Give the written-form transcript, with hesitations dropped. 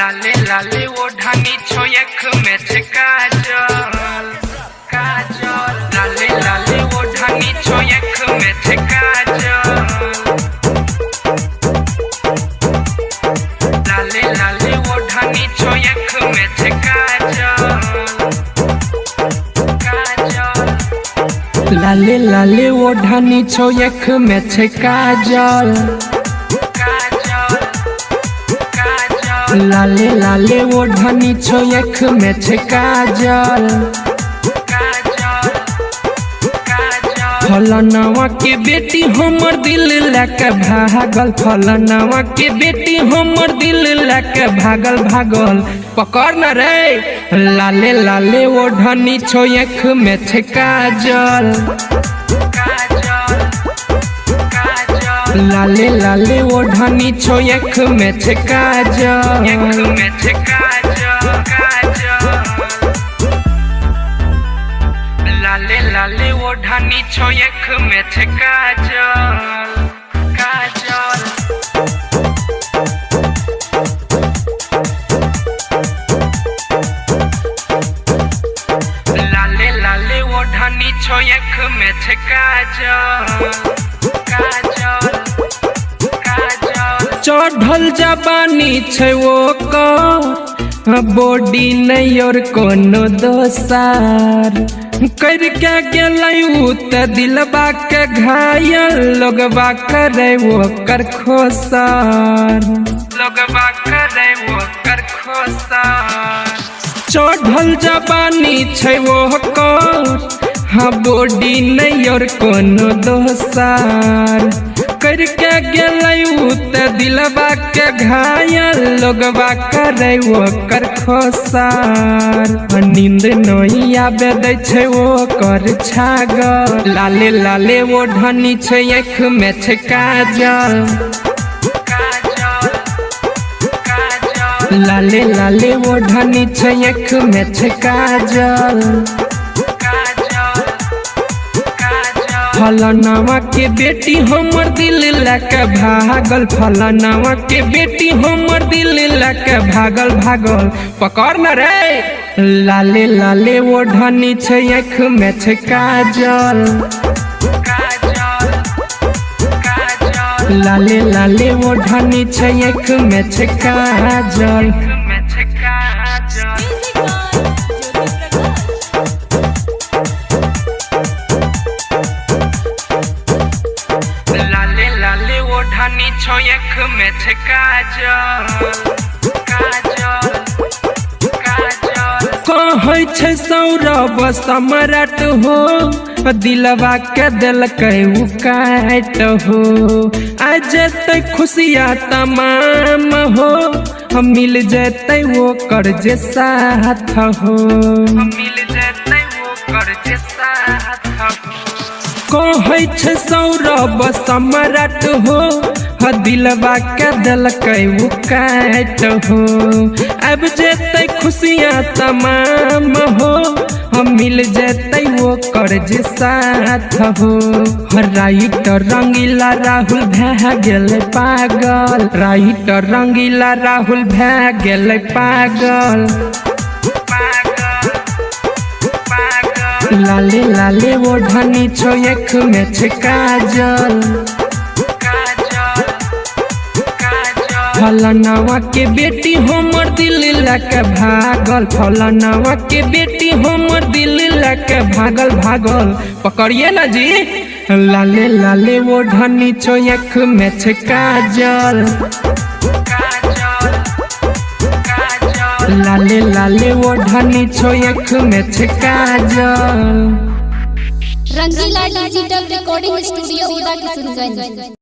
लाले लाले ओढ़नी छोयख में छे काजल काजल लाले लाले ओढ़नी छोयख में छे काजल लाले लाले ओढ़नी छोयख में छे काजल काजल लाले लाले ओढ़नी छोयख में छे काजल लाले लाले ओढ़नी छोयख में छे काजल फलनवा के बेटी हमर दिल लेके भागल फलनवा के बेटी हमर दिल लेके भागल भागल पकड़ न रे लाले लाले ओढ़नी छोयख में छे काजल लाले लाले ओढ़नी छोयख में छे काजल लाले लाले ओढ़नी छोयख में छे काजल काजल लाले लाले ओढ़नी छोयख में छे काजल चढ़ल जबानी छे वो को बॉडी नहीं और कोनो दोसार करके गेलई त दिलबा के घायल लोगबा करे वो कर खोसार लोगबा करे वो कर खोसार चढ़ल जबानी छे वो को हाँ बॉडी नहीं और कोनो दोसार करके गेलई त दिलबा के घायल लोगबा करे वो कर खोसार नींद नहीं आबे दै छे वो कर छागल लाले लाले ओढ़नी छोयख में छे काजल लाले लाले ओढ़नी छोयख में छे काजल फलनवा के बेटी हमर दिल लेके भागल फलनवा के बेटी हमर दिल लेके भागल भागल पकड़ न रे लाले लाले ओढ़नी छोयख में छे काजल लाले लाले ओढ़नी छोयख में छे काजल लाले ओढ़नी छोयख में छे काजल काजल काजल कहै छे सौरभ सम्राट हो दिलवा के देलकै उ काट हो आ जेतै खुशियाँ तमाम हो हम मिल जेतै वो कर जे साथ हो मिल जेतै वो कर जे साथ हो कहै छे सौरभ सम्राट हो दिलवा के देलकै उ काट हो अब जेतै खुशियाँ तमाम हो हम मिल जेतै वो कर जे साथ हो राइटर रंगीला राहुल भै गेलै पागल राइटर रंगीला राहुल भै गेलै पागल लाले लाले ओढ़नी छोयख में छे काजल फलनवा के बेटी हमर दिल लेके भागल फलनवा के बेटी हमर दिल लेके भागल भागल पकड़िए ना जी लाले लाले ओढ़नी छोयख में छे काजल लाले लाले ओढ़नी छोयख में छे काजल रंगीला डिजिटल रिकॉर्डिंग स्टूडियो उदा किशनगंज।